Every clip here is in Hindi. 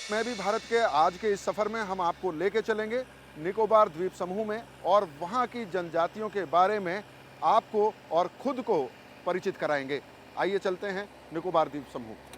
मैं भी भारत के आज के इस सफ़र में हम आपको लेके चलेंगे निकोबार द्वीप समूह में और वहाँ की जनजातियों के बारे में आपको और खुद को परिचित कराएंगे। आइए चलते हैं निकोबार द्वीप समूह।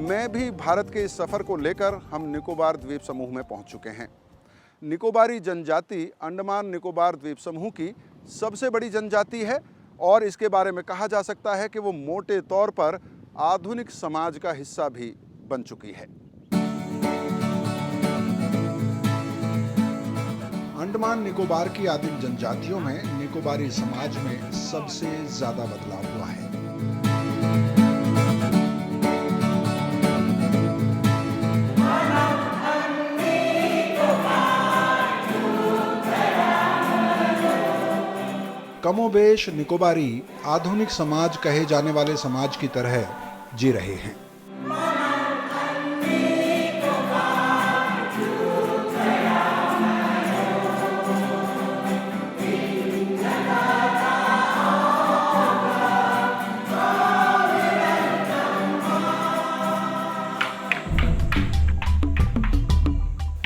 मैं भी भारत के इस सफ़र को लेकर हम निकोबार द्वीप समूह में पहुंच चुके हैं। निकोबारी जनजाति अंडमान निकोबार द्वीप समूह की सबसे बड़ी जनजाति है और इसके बारे में कहा जा सकता है कि वो मोटे तौर पर आधुनिक समाज का हिस्सा भी बन चुकी है। अंडमान निकोबार की आदिम जनजातियों में निकोबारी समाज में सबसे ज्यादा बदलाव हुआ है। कमोबेश निकोबारी आधुनिक समाज कहे जाने वाले समाज की तरह जी रहे हैं।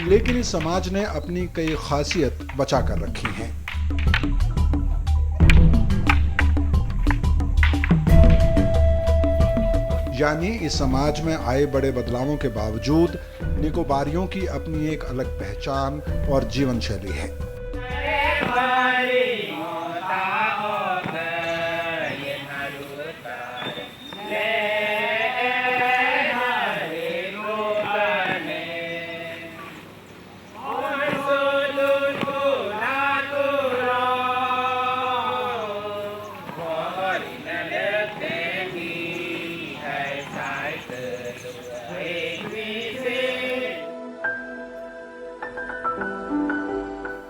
लेकिन इस समाज ने अपनी कई खासियत बचा कर रखी हैं। यानी इस समाज में आए बड़े बदलावों के बावजूद निकोबारियों की अपनी एक अलग पहचान और जीवन शैली है।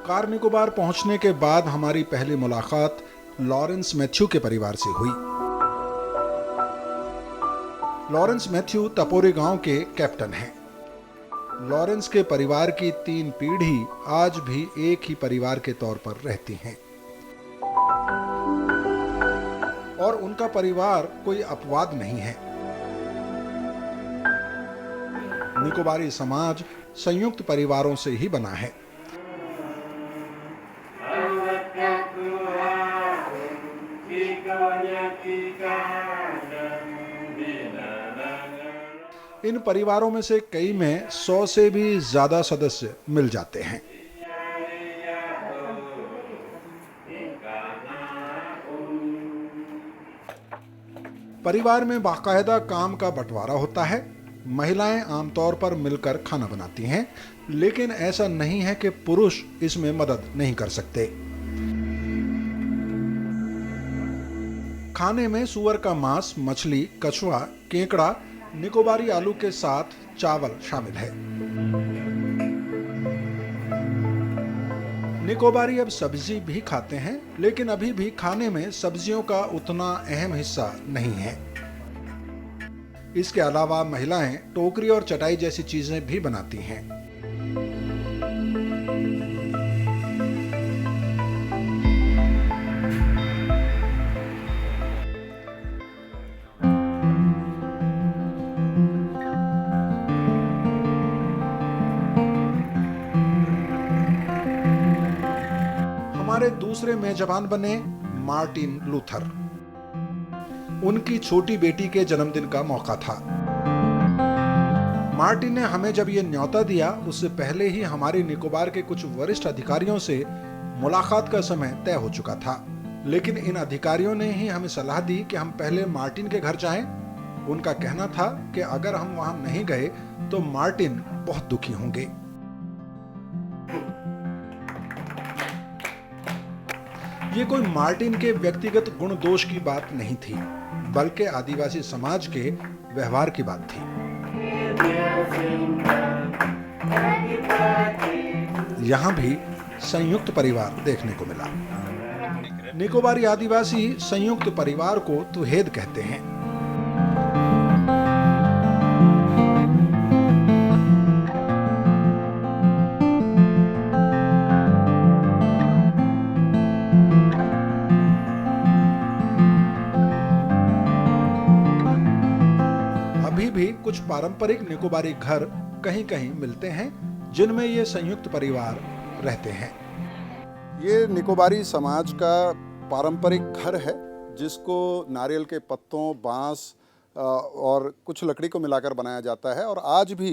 कार निकोबार पहुंचने के बाद हमारी पहली मुलाकात लॉरेंस मैथ्यू के परिवार से हुई। लॉरेंस मैथ्यू तपोरी गांव के कैप्टन हैं। लॉरेंस के परिवार की 3 पीढ़ी आज भी एक ही परिवार के तौर पर रहती हैं और उनका परिवार कोई अपवाद नहीं है। निकोबारी समाज संयुक्त परिवारों से ही बना है। इन परिवारों में से कई में 100 से भी ज्यादा सदस्य मिल जाते हैं। परिवार में बाकायदा काम का बंटवारा होता है। महिलाएं आमतौर पर मिलकर खाना बनाती हैं, लेकिन ऐसा नहीं है कि पुरुष इसमें मदद नहीं कर सकते। खाने में सुअर का मांस, मछली, कछुआ, केकड़ा, निकोबारी आलू के साथ चावल शामिल है। निकोबारी अब सब्जी भी खाते हैं, लेकिन अभी भी खाने में सब्जियों का उतना अहम हिस्सा नहीं है। इसके अलावा महिलाएं टोकरी और चटाई जैसी चीजें भी बनाती हैं। हमारे दूसरे मेजबान बने मार्टिन लूथर। उनकी छोटी बेटी के जन्मदिन का मौका था। मार्टिन ने हमें जब ये न्योता दिया, उससे पहले ही हमारे निकोबार के कुछ वरिष्ठ अधिकारियों से मुलाकात का समय तय हो चुका था। लेकिन इन अधिकारियों ने ही हमें सलाह दी कि हम पहले मार्टिन के घर जाएं। उनका कहना था कि अगर हम वहां नहीं गए तो मार्टिन बहुत दुखी होंगे। ये कोई मार्टिन के व्यक्तिगत गुण दोष की बात नहीं थी, बल्कि आदिवासी समाज के व्यवहार की बात थी। यहाँ भी संयुक्त परिवार देखने को मिला। निकोबारी आदिवासी संयुक्त परिवार को तुहेद कहते हैं। अभी भी कुछ पारंपरिक निकोबारी घर कहीं कहीं मिलते हैं जिनमें ये संयुक्त परिवार रहते हैं। ये निकोबारी समाज का पारंपरिक घर है जिसको नारियल के पत्तों, बांस और कुछ लकड़ी को मिलाकर बनाया जाता है और आज भी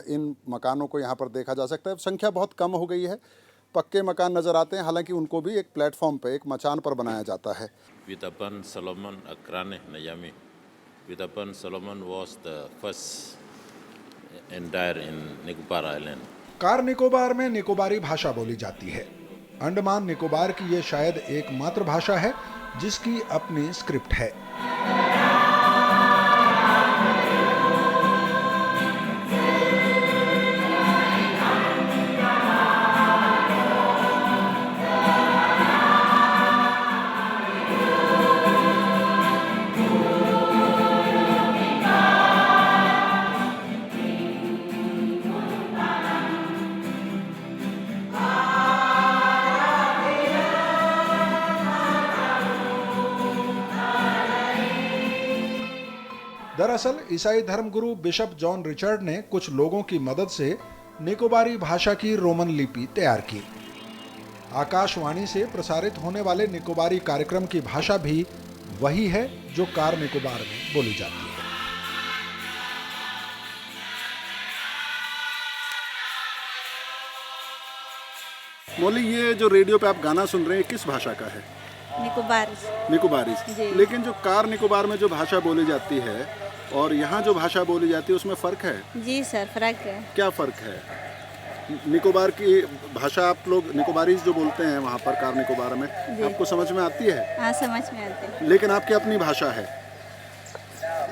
इन मकानों को यहाँ पर देखा जा सकता है। संख्या बहुत कम हो गई है, पक्के मकान नज़र आते हैं, हालांकि उनको भी एक प्लेटफॉर्म पे, एक मचान पर बनाया जाता है। Withapan Solomon Akrane Nayami. Withapan Solomon was the first entire in Nicobar Island. Car Nicobar में निकोबारी भाषा बोली जाती है। अंडमान निकोबार की ये शायद एकमात्र भाषा है जिसकी अपनी स्क्रिप्ट है। दरअसल ईसाई धर्मगुरु बिशप जॉन रिचर्ड ने कुछ लोगों की मदद से निकोबारी भाषा की रोमन लिपि तैयार की। आकाशवाणी से प्रसारित होने वाले निकोबारी कार्यक्रम की भाषा भी वही है जो कार निकोबार में बोली जाती है। मौली, ये जो रेडियो पे आप गाना सुन रहे हैं किस भाषा का है? निकोबारी। लेकिन जो कार निकोबार में जो भाषा बोली जाती है और यहाँ जो भाषा बोली जाती है उसमें फ़र्क है? जी सर, फ़र्क है। क्या फ़र्क है? निकोबार की भाषा आप लोग निकोबारी जो बोलते हैं वहाँ पर कार निकोबार में, आपको समझ में आती है? हाँ, समझ में आती है। लेकिन आपकी अपनी भाषा है,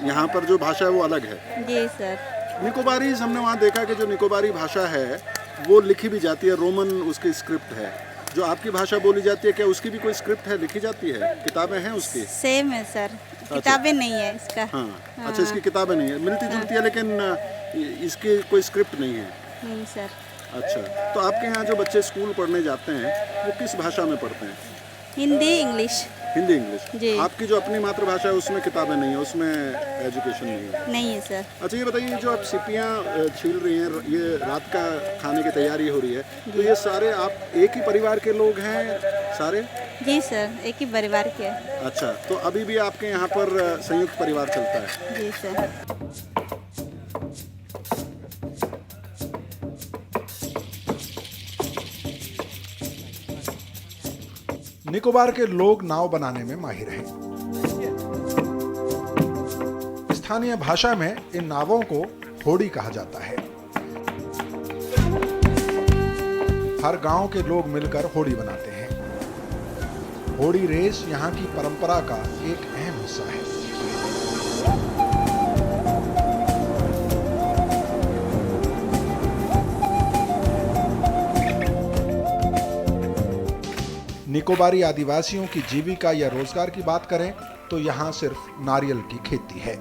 यहाँ पर जो भाषा है वो अलग है। जी सर। निकोबारी हमने वहाँ देखा कि जो निकोबारी भाषा है वो लिखी भी जाती है, रोमन उसकी स्क्रिप्ट है। जो आपकी भाषा बोली जाती है क्या उसकी भी कोई स्क्रिप्ट है, लिखी जाती है, किताबें हैं उसकी? सेम है सर, किताबें नहीं है इसका। हाँ। अच्छा, इसकी किताबें नहीं है, मिलती जुलती है लेकिन इसकी कोई स्क्रिप्ट नहीं है। नहीं सर। अच्छा, तो आपके यहाँ जो बच्चे स्कूल पढ़ने जाते हैं वो किस भाषा में पढ़ते हैं? हिंदी इंग्लिश। हिंदी इंग्लिश। जी। आपकी जो अपनी मातृभाषा है उसमें किताबें नहीं है, उसमें एजुकेशन नहीं है? नहीं है सर। अच्छा, ये बताइए, जो आप सिपियाँ छील रही हैं, ये रात का खाने की तैयारी हो रही है, तो ये सारे आप एक ही परिवार के लोग हैं सारे? जी सर, एक ही परिवार के। अच्छा, तो अभी भी आपके यहाँ पर संयुक्त परिवार चलता है? जी सर। निकोबार के लोग नाव बनाने में माहिर हैं। स्थानीय भाषा में इन नावों को होड़ी कहा जाता है। हर गांव के लोग मिलकर होड़ी बनाते हैं। होड़ी रेस यहाँ की परंपरा का एक अहम हिस्सा है। निकोबारी आदिवासियों की जीविका या रोजगार की बात करें तो यहाँ सिर्फ नारियल की खेती है।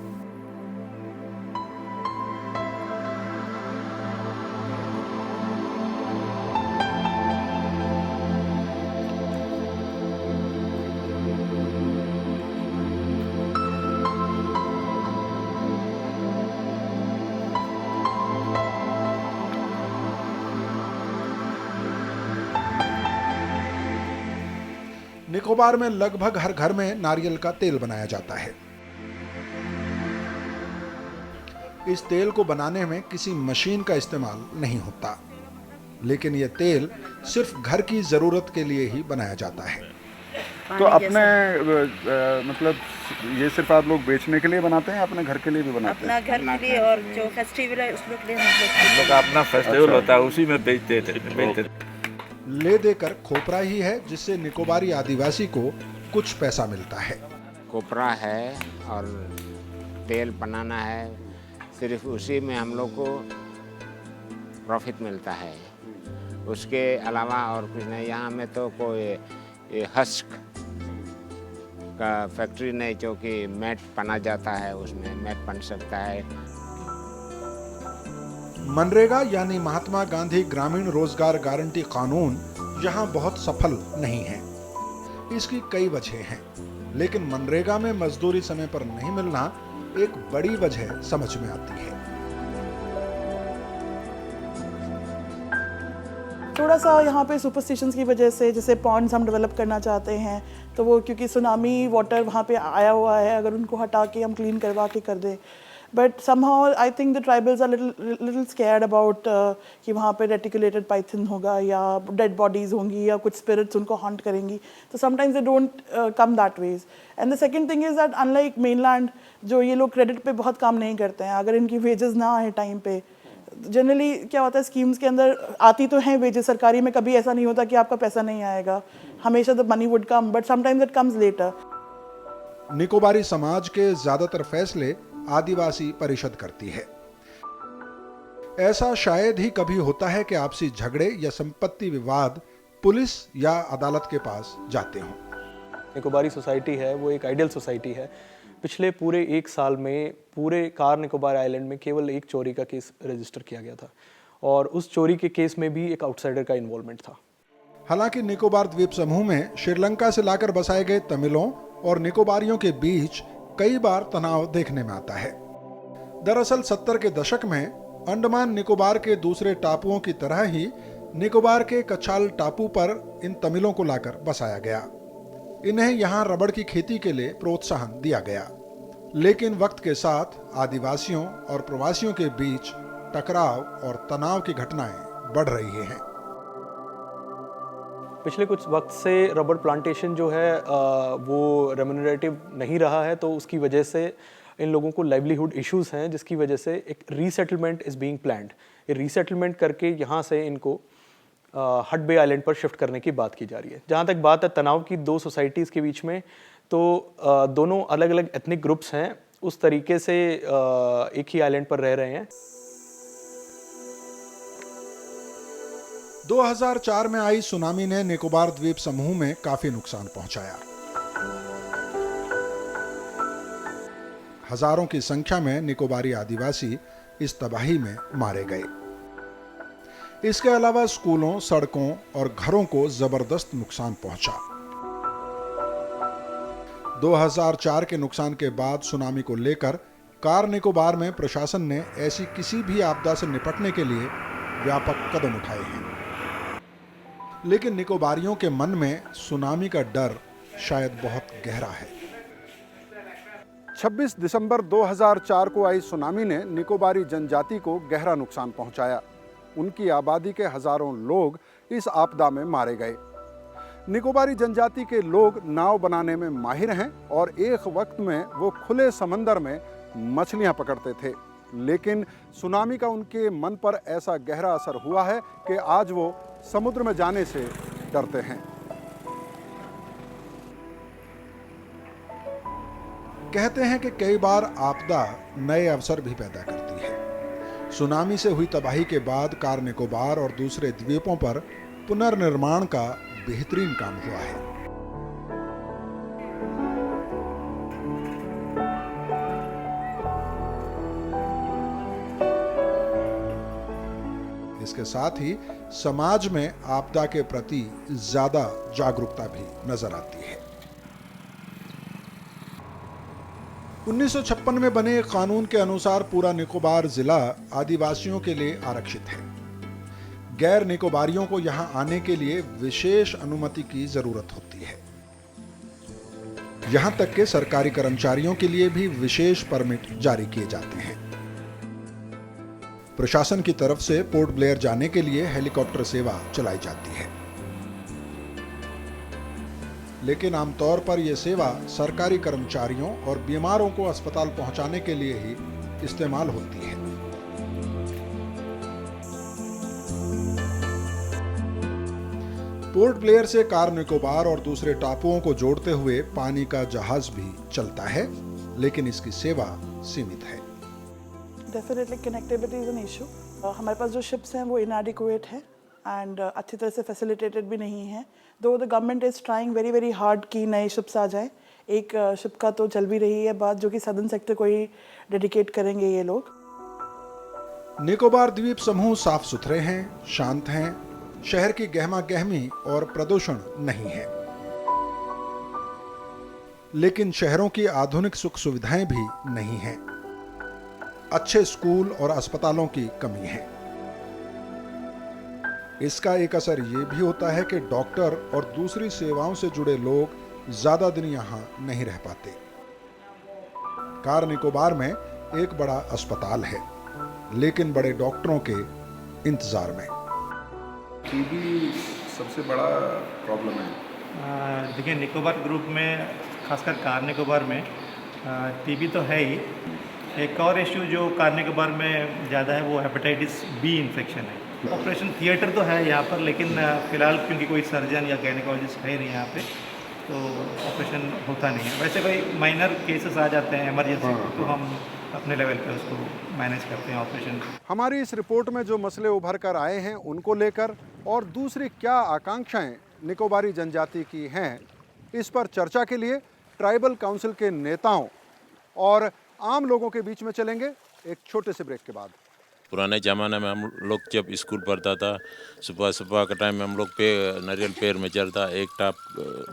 निकोबार में लगभग हर घर में नारियल का तेल बनाया जाता है। इस तेल को बनाने में किसी मशीन का इस्तेमाल नहीं होता, लेकिन यह तेल सिर्फ घर की जरूरत के लिए ही बनाया जाता है। तो अपने मतलब ये सिर्फ आप लोग बेचने के लिए बनाते हैं, अपने घर के लिए भी बनाते हैं? अपना घर के लिए और जो फेस्टिवल है उसके लिए हम लोग अपना फेस्टिवल होता है उसी में बेचते थे। ले देकर खोपरा ही है जिससे निकोबारी आदिवासी को कुछ पैसा मिलता है। खोपरा है और तेल बनाना है, सिर्फ उसी में हम लोग को प्रॉफिट मिलता है, उसके अलावा और कुछ नहीं। यहाँ में तो कोई ये हस्क का फैक्ट्री नहीं, क्योंकि मैट पना जाता है, उसमें मैट बन सकता है। मनरेगा यानी महात्मा गांधी ग्रामीण रोजगार गारंटी कानून यहाँ बहुत सफल नहीं है। इसकी कई वजह हैं, लेकिन मनरेगा में मजदूरी समय पर नहीं मिलना एक बड़ी वजह समझ में आती है। थोड़ा सा यहाँ पे सुपरस्टिशंस की वजह से, जैसे पॉन्ड्स हम डेवलप करना चाहते हैं, तो वो क्योंकि सुनामी वाटर वहाँ पे आया हुआ है, अगर उनको हटा के हम क्लीन करवा के कर दें, but somehow I think the tribals are little scared about कि वहाँ पे रेटिकुलेटेड पाइथन होगा या डेड बॉडीज होंगी या कुछ स्पिरिट्स उनको हॉन्ट करेंगी, तो sometimes they don't come that ways. And the second thing is that unlike mainland, जो ये लोग क्रेडिट पे बहुत काम नहीं करते हैं, अगर इनकी वेजेस ना आए टाइम पे, जनरली क्या होता है स्कीम्स के अंदर आती तो हैं वेजेस, सरकारी में कभी ऐसा नहीं होता कि आपका पैसा नहीं आएगा, हमेशा the money would come, but sometimes it comes later. Nicobari समाज के ज्यादातर फैसले आदिवासी परिषद करती है। ऐसा शायद ही कभी होता है कि आपसी झगड़े या संपत्ति विवाद पुलिस या अदालत के पास जाते हों। निकोबारी सोसाइटी है वो एक आइडियल सोसाइटी है। पिछले पूरे 1 साल में पूरे कार निकोबार आइलैंड में केवल एक चोरी का केस रजिस्टर किया गया था, और उस चोरी के केस में भी एक आउटसाइडर का इन्वॉल्वमेंट था। हालांकि निकोबार द्वीप समूह में श्रीलंका से लाकर बसाए गए तमिलों और निकोबारियों के बीच कई बार तनाव देखने में आता है। दरअसल 70 के दशक में अंडमान निकोबार के दूसरे टापुओं की तरह ही निकोबार के कछाल टापू पर इन तमिलों को लाकर बसाया गया। इन्हें यहाँ रबड़ की खेती के लिए प्रोत्साहन दिया गया, लेकिन वक्त के साथ आदिवासियों और प्रवासियों के बीच टकराव और तनाव की घटनाएं बढ़ रही हैं। पिछले कुछ वक्त से रबड़ प्लांटेशन जो है वो रेम्यूनरेटिव नहीं रहा है, तो उसकी वजह से इन लोगों को लाइवलीहुड इश्यूज हैं, जिसकी वजह से एक रीसेटलमेंट इज़ बीइंग प्लान्ड। ये रीसेटलमेंट करके यहाँ से इनको हट बे आइलैंड पर शिफ्ट करने की बात की जा रही है। जहाँ तक बात है तनाव की 2 सोसाइटीज़ के बीच में, तो दोनों अलग अलग एथनिक ग्रुप्स हैं, उस तरीके से एक ही आइलैंड पर रह रहे हैं। 2004 में आई सुनामी ने निकोबार द्वीप समूह में काफी नुकसान पहुंचाया। हजारों की संख्या में निकोबारी आदिवासी इस तबाही में मारे गए। इसके अलावा स्कूलों, सड़कों और घरों को जबरदस्त नुकसान पहुंचा। 2004 के नुकसान के बाद सुनामी को लेकर कार निकोबार में प्रशासन ने ऐसी किसी भी आपदा से निपटने के लिए व्यापक कदम उठाए हैं, लेकिन निकोबारियों के मन में सुनामी का डर शायद बहुत गहरा है। 26 दिसंबर 2004 को आई सुनामी ने निकोबारी जनजाति को गहरा नुकसान पहुंचाया। उनकी आबादी के हजारों लोग इस आपदा में मारे गए। निकोबारी जनजाति के लोग नाव बनाने में माहिर हैं और एक वक्त में वो खुले समंदर में मछलियां पकड़ते थे, लेकिन सुनामी का उनके मन पर ऐसा गहरा असर हुआ है कि आज वो समुद्र में जाने से डरते हैं। कहते हैं कि कई बार आपदा नए अवसर भी पैदा करती है। सुनामी से हुई तबाही के बाद कार निकोबार और दूसरे द्वीपों पर पुनर्निर्माण का बेहतरीन काम हुआ है। इसके साथ ही समाज में आपदा के प्रति ज्यादा जागरूकता भी नजर आती है। 1956 में बने कानून के अनुसार पूरा निकोबार जिला आदिवासियों के लिए आरक्षित है। गैर निकोबारियों को यहां आने के लिए विशेष अनुमति की जरूरत होती है। यहां तक कि सरकारी कर्मचारियों के लिए भी विशेष परमिट जारी किए जाते हैं। प्रशासन की तरफ से पोर्ट ब्लेयर जाने के लिए हेलीकॉप्टर सेवा चलाई जाती है, लेकिन आमतौर पर यह सेवा सरकारी कर्मचारियों और बीमारों को अस्पताल पहुंचाने के लिए ही इस्तेमाल होती है। पोर्ट ब्लेयर से कार निकोबार और दूसरे टापुओं को जोड़ते हुए पानी का जहाज भी चलता है, लेकिन इसकी सेवा सीमित है। Definitely connectivity is an issue. हमारे पास जो शिप्स हैं वो इनएडिक्वेट हैं एंड अच्छी तरह से फैसिलिटेटेड भी नहीं है। दो the government is trying very very hard कि नए शिप्स आ जाएं। एक शिप का तो चल भी रही है बात, जो कि सदर्न सेक्टर को ही डेडिकेट करेंगे ये लोग। निकोबार द्वीप समूह साफ सुथरे हैं, शांत हैं, शहर की गहमा गहमी और प्रदूषण नहीं है, लेकिन शहरों की आधुनिक सुख सुविधाएं भी नहीं हैं। अच्छे स्कूल और अस्पतालों की कमी है। इसका एक असर ये भी होता है कि डॉक्टर और दूसरी सेवाओं से जुड़े लोग ज्यादा दिन यहां नहीं रह पाते। कार निकोबार में एक बड़ा अस्पताल है, लेकिन बड़े डॉक्टरों के इंतजार में। टीबी सबसे बड़ा प्रॉब्लम है। देखिए, निकोबार ग्रुप में, खासकर कार निकोबार में टीबी तो है ही। एक और इशू जो कार निकोबार में ज़्यादा है वो हेपेटाइटिस बी इन्फेक्शन है। ऑपरेशन थिएटर तो है यहाँ पर, लेकिन फ़िलहाल क्योंकि कोई सर्जन या गायनेकोलॉजिस्ट है नहीं यहाँ पे, तो ऑपरेशन होता नहीं है। वैसे कोई माइनर केसेस आ जाते हैं इमरजेंसी, तो हम अपने लेवल पे उसको मैनेज करते हैं ऑपरेशन। हमारी इस रिपोर्ट में जो मसले उभर कर आए हैं उनको लेकर और दूसरी क्या आकांक्षाएं निकोबारी जनजाति की हैं, इस पर चर्चा के लिए ट्राइबल काउंसिल के नेताओं और आम लोगों के बीच में चलेंगे एक छोटे से ब्रेक के बाद। पुराने ज़माने में हम लोग जब स्कूल पढ़ता था, सुबह सुबह के टाइम में हम लोग पे नारियल पेड़ में चलता, एक टाप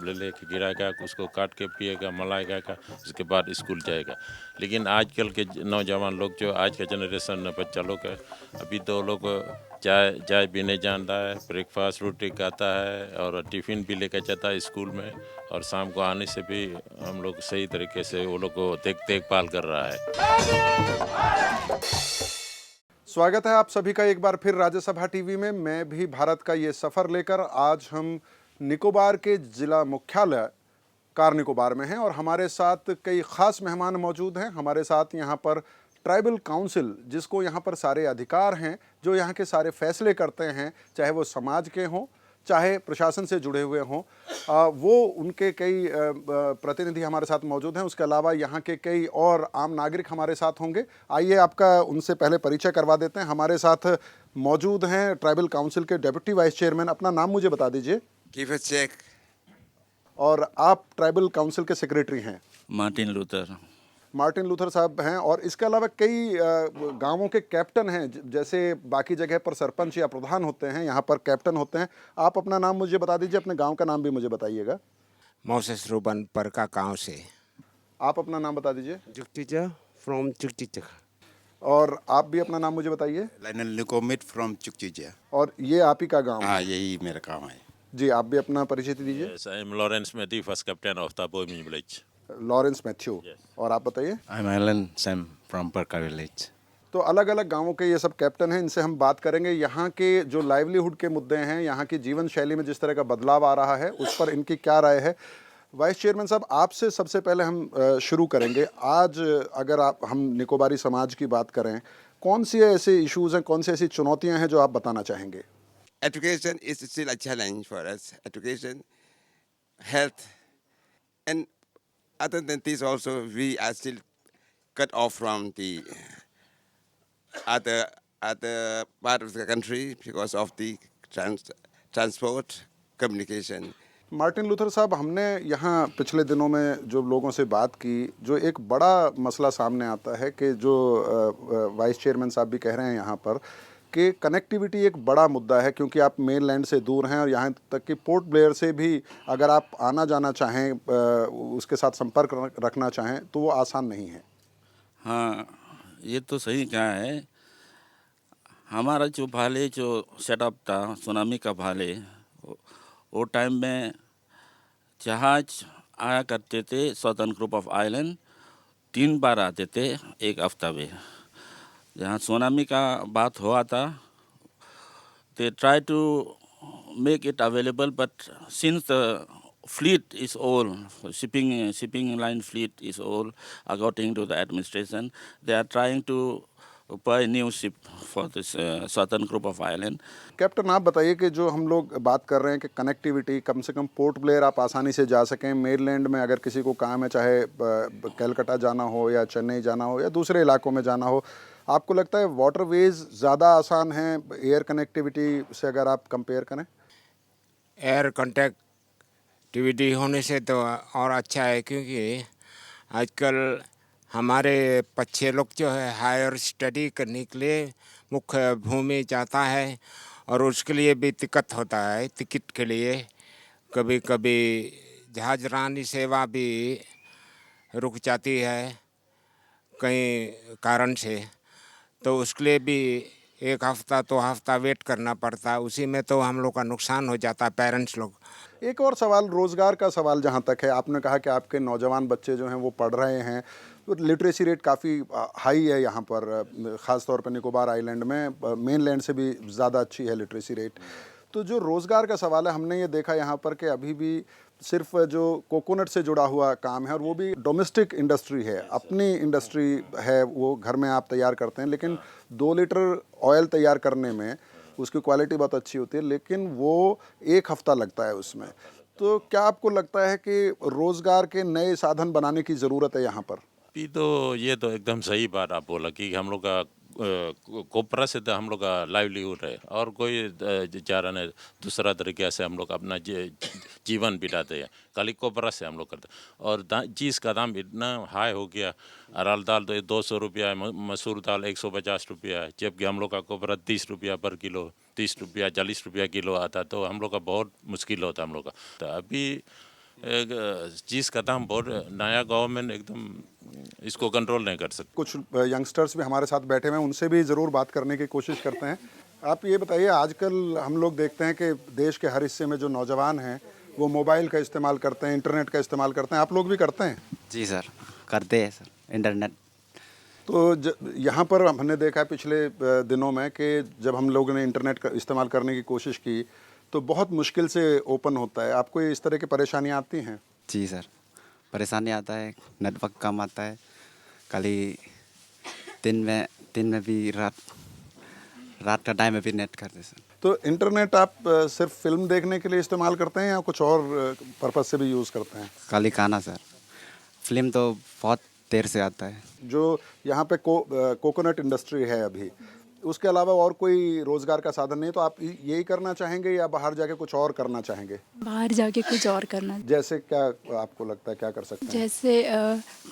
ले लेके गिराएगा, उसको काट के पिएगा, मलाएगा का, उसके बाद स्कूल जाएगा। लेकिन आजकल के नौजवान लोग, जो आज का जनरेशन बच्चा लोग है, अभी तो लोग चाय भी नहीं जानता है, ब्रेकफास्ट रोटी खाता है और टिफ़िन भी लेकर जाता है स्कूल में, और शाम को आने से भी हम लोग सही तरीके से वो लोग को देखभाल कर रहा है। स्वागत है आप सभी का एक बार फिर राज्यसभा टीवी में। मैं भी भारत का ये सफ़र लेकर आज हम निकोबार के ज़िला मुख्यालय कार निकोबार में हैं और हमारे साथ कई ख़ास मेहमान मौजूद हैं। हमारे साथ यहाँ पर ट्राइबल काउंसिल, जिसको यहाँ पर सारे अधिकार हैं, जो यहाँ के सारे फैसले करते हैं, चाहे वो समाज के हों चाहे प्रशासन से जुड़े हुए हों, वो उनके कई प्रतिनिधि हमारे साथ मौजूद हैं। उसके अलावा यहाँ के कई और आम नागरिक हमारे साथ होंगे। आइए आपका उनसे पहले परिचय करवा देते हैं। हमारे साथ मौजूद हैं ट्राइबल काउंसिल के डेप्यूटी वाइस चेयरमैन। अपना नाम मुझे बता दीजिए। कीफत शेख। और आप ट्राइबल काउंसिल के सेक्रेटरी हैं। Martin Luther. मार्टिन लूथर साहब हैं। और इसके अलावा कई गांवों के कैप्टन हैं, जैसे बाकी जगह पर सरपंच या प्रधान होते हैं, यहाँ पर कैप्टन होते हैं। आप अपना नाम मुझे बता दीजिए, अपने गांव का नाम भी मुझे बताइएगा। मोसेस रूबन परका गांव से। आप अपना नाम बता दीजिए। जुक्तिजा फ्रॉम जुक्तिजा। और आप भी अपना नाम मुझे बताइए। लाइनल निकोमिट फ्रॉम जुक्तिजा। और ये आप ही का गाँव? हाँ, यही मेरा गाँव है जी। आप भी अपना परिचय दीजिए। I am Lawrence Matthew, first captain of the Bomi village. Lawrence Matthew. और आप बताइए। I am Alan Sam from Parka village. तो अलग अलग गांवों के ये सब कैप्टन हैं, इनसे हम बात करेंगे। यहाँ के जो लाइवलीहुड के मुद्दे हैं, यहाँ की जीवन शैली में जिस तरह का बदलाव आ रहा है, उस पर इनकी क्या राय है। वाइस चेयरमैन साहब, आपसे सबसे पहले हम शुरू करेंगे। आज अगर हम निकोबारी समाज की बात करें, कौन सी ऐसे इश्यूज हैं, कौन सी ऐसी चुनौतियाँ हैं जो आप बताना चाहेंगे? Education is still a challenge for us. Education, health, and other than this also we are still cut off from the other part of the country because of the transport communication. Martin Luther साहब, हमने यहाँ पिछले दिनों में जो लोगों से बात की, जो एक बड़ा मसला सामने आता है कि जो वाइस चेयरमैन साहब भी कह रहे हैं यहाँ पर कि कनेक्टिविटी एक बड़ा मुद्दा है, क्योंकि आप मेनलैंड से दूर हैं और यहाँ तक कि पोर्ट ब्लेयर से भी अगर आप आना जाना चाहें, उसके साथ संपर्क रखना चाहें, तो वो आसान नहीं है। हाँ, ये तो सही कहा है। हमारा जो भाले जो सेटअप था, सुनामी का भाले, वो टाइम में जहाज आया करते थे, सदर्न ग्रुप ऑफ आइलैंड 3 बार आते थे एक हफ्ता में। जहाँ सुनामी का बात हुआ था, they try to make it available, but since the fleet is old, shipping line fleet is old, according to the administration, they are trying to buy new ship for this southern group of island. Captain, आप बताइए कि जो हम लोग बात कर रहे हैं कि कनेक्टिविटी, कम से कम पोर्ट ब्लेयर आप आसानी से जा सकें, मेनलैंड में अगर किसी को काम है, चाहे कलकत्ता जाना हो या चेन्नई जाना हो या दूसरे इलाकों में जाना हो, आपको लगता है वाटरवेज ज़्यादा आसान है एयर कनेक्टिविटी से अगर आप कंपेयर करें? एयर कनेक्टिविटी होने से तो और अच्छा है, क्योंकि आजकल हमारे बच्चे लोग जो है हायर स्टडी करने के लिए मुख्य भूमि जाता है और उसके लिए भी दिक्कत होता है। टिकट के लिए कभी कभी जहाज़रानी सेवा भी रुक जाती है कई कारण से, तो उसके लिए भी 1 हफ्ता 2 हफ्ता वेट करना पड़ता है। उसी में तो हम लोग का नुकसान हो जाता है, पेरेंट्स लोग। एक और सवाल, रोज़गार का सवाल जहाँ तक है, आपने कहा कि आपके नौजवान बच्चे जो हैं वो पढ़ रहे हैं, तो लिटरेसी रेट काफ़ी हाई है यहाँ पर, ख़ास तौर पर निकोबार आइलैंड में मेनलैंड से भी ज़्यादा अच्छी है लिटरेसी रेट। तो जो रोज़गार का सवाल है, हमने ये देखा यहाँ पर कि अभी भी सिर्फ जो कोकोनट से जुड़ा हुआ काम है, और वो भी डोमेस्टिक इंडस्ट्री है, अपनी इंडस्ट्री है, वो घर में आप तैयार करते हैं, लेकिन 2 लीटर ऑयल तैयार करने में उसकी क्वालिटी बहुत अच्छी होती है, लेकिन वो 1 हफ्ता लगता है उसमें। तो क्या आपको लगता है कि रोज़गार के नए साधन बनाने की ज़रूरत है यहाँ पर? तो ये तो एकदम सही बात आप बोला कि हम लोग का कोपरा से तो हम लोग का लाइवलीहुड है, और कोई चारा नहीं, दूसरा तरीके से हम लोग अपना जीवन बिताते हैं, खाली कोपरा से हम लोग करते हैं। और चीज़ का दाम इतना हाई हो गया, अरहर दाल तो 200 रुपया है, मसूर दाल 150 रुपया है, जबकि हम लोग का कोपरा 30 रुपया पर किलो, 30 रुपया 40 रुपया किलो आता, तो हम लोग का बहुत मुश्किल होता हम लोग का। तो अभी चीज़ का दाम बहुत, नया गवर्नमेंट एकदम इसको कंट्रोल नहीं कर सकते। कुछ यंगस्टर्स भी हमारे साथ बैठे हुए हैं, उनसे भी ज़रूर बात करने की कोशिश करते हैं। आप ये बताइए, आजकल हम लोग देखते हैं कि देश के हर हिस्से में जो नौजवान हैं वो मोबाइल का इस्तेमाल करते हैं, इंटरनेट का इस्तेमाल करते हैं, आप लोग भी करते हैं? जी सर, करते हैं सर इंटरनेट। तो यहाँ पर हमने देखा है पिछले दिनों में कि जब हम लोगों ने इंटरनेट का इस्तेमाल करने की कोशिश की तो बहुत मुश्किल से ओपन होता है। आपको इस तरह की परेशानियाँ आती हैं? जी सर, परेशानी आता है, नेटवर्क कम आता है, खाली दिन में भी रात का टाइम में भी नेट करते सर। तो इंटरनेट आप सिर्फ फिल्म देखने के लिए इस्तेमाल करते हैं या कुछ और पर्पज़ से भी यूज़ करते हैं? खाली खाना सर, फिल्म तो बहुत देर से आता है। जो यहाँ पे कोकोनट इंडस्ट्री है अभी, उसके अलावा और कोई रोज़गार का साधन नहीं, तो आप यही करना चाहेंगे या बाहर जाके कुछ और करना चाहेंगे? बाहर जाके कुछ और करना। जैसे क्या आपको लगता है क्या कर सकते हैं? जैसे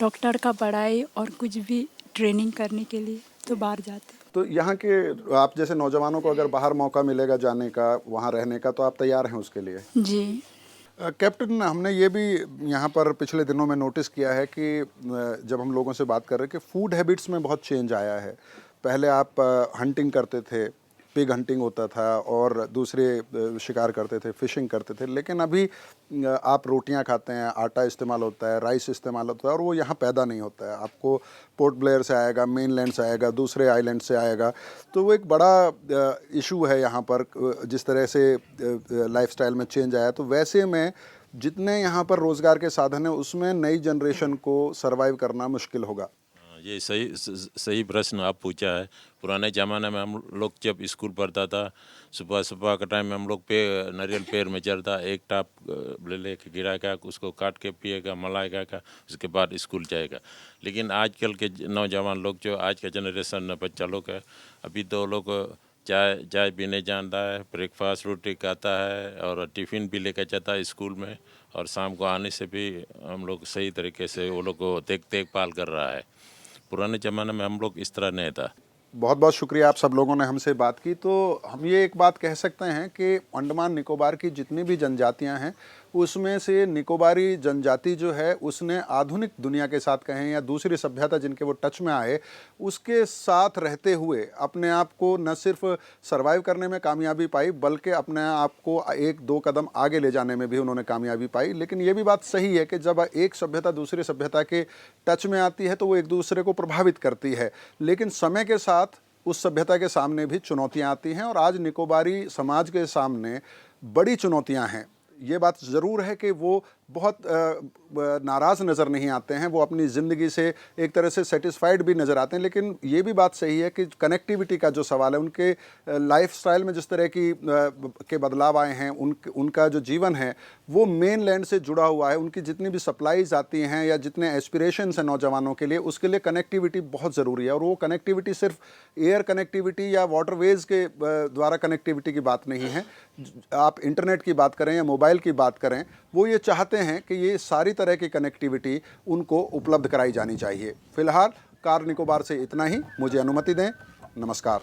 डॉक्टर का पढ़ाई और कुछ भी ट्रेनिंग करने के लिए तो बाहर जाते। तो यहाँ के आप जैसे नौजवानों को अगर बाहर मौका मिलेगा जाने का, वहाँ रहने का, तो आप तैयार हैं उसके लिए? जी। कैप्टन, हमने ये भी यहाँ पर पिछले दिनों में नोटिस किया है कि जब हम लोगों से बात कर रहे हैं कि फूड हैबिट्स में बहुत चेंज आया है। पहले आप हंटिंग करते थे, पिग हंटिंग होता था, और दूसरे शिकार करते थे, फिशिंग करते थे, लेकिन अभी आप रोटियां खाते हैं, आटा इस्तेमाल होता है, राइस इस्तेमाल होता है, और वो यहाँ पैदा नहीं होता है। आपको पोर्ट ब्लेयर से आएगा, मेनलैंड से आएगा, दूसरे आइलैंड से आएगा। तो वो एक बड़ा इशू है यहाँ पर, जिस तरह से लाइफस्टाइल में चेंज आया। तो वैसे में जितने यहाँ पर रोज़गार के साधन हैं, उसमें नई जनरेशन को सर्वाइव करना मुश्किल होगा। ये सही प्रश्न आप पूछा है। पुराने ज़माने में हम लोग जब स्कूल पढ़ता था, सुबह सुबह का टाइम में हम लोग नारियल पेड़ में चढ़ता, एक टाप ले के गिराएगा, उसको काट के पिएगा, मलाएगा का, उसके बाद स्कूल जाएगा। लेकिन आजकल के नौजवान लोग, जो आज का जनरेशन बच्चा लोग है, अभी तो लोग चाय भी नहीं जानता है, ब्रेकफास्ट रोटी खाता है, और टिफ़िन भी लेकर जाता है स्कूल में, और शाम को आने से भी हम लोग सही तरीके से वो लोग को देखभाल कर रहा है। पुराने ज़माने में हम लोग इस तरह नहीं था। बहुत बहुत शुक्रिया, आप सब लोगों ने हमसे बात की। तो हम ये एक बात कह सकते हैं कि अंडमान निकोबार की जितनी भी जनजातियां हैं, उसमें से निकोबारी जनजाति जो है, उसने आधुनिक दुनिया के साथ कहें या दूसरी सभ्यता जिनके वो टच में आए, उसके साथ रहते हुए अपने आप को न सिर्फ सर्वाइव करने में कामयाबी पाई, बल्कि अपने आप को 1-2 कदम आगे ले जाने में भी उन्होंने कामयाबी पाई। लेकिन ये भी बात सही है कि जब एक सभ्यता दूसरी सभ्यता के टच में आती है तो वो एक दूसरे को प्रभावित करती है, लेकिन समय के साथ उस सभ्यता के सामने भी चुनौतियां आती हैं, और आज निकोबारी समाज के सामने बड़ी चुनौतियां हैं। ये बात ज़रूर है कि वो बहुत नाराज़ नज़र नहीं आते हैं, वो अपनी ज़िंदगी से एक तरह से सेटिस्फाइड भी नज़र आते हैं। लेकिन ये भी बात सही है कि कनेक्टिविटी का जो सवाल है, उनके लाइफस्टाइल में जिस तरह के बदलाव आए हैं, उनका जो जीवन है वो मेन लैंड से जुड़ा हुआ है। उनकी जितनी भी सप्लाईज आती हैं या जितने एस्पिरेशंस हैं नौजवानों के लिए, उसके लिए कनेक्टिविटी बहुत ज़रूरी है। और वो कनेक्टिविटी सिर्फ एयर कनेक्टिविटी या वाटरवेज़ के द्वारा कनेक्टिविटी की बात नहीं है। आप इंटरनेट की बात करें या मोबाइल की बात करें, वो ये चाहते हैं कि ये सारी तरह की कनेक्टिविटी उनको उपलब्ध कराई जानी चाहिए। फ़िलहाल कार निकोबार से इतना ही। मुझे अनुमति दें। नमस्कार।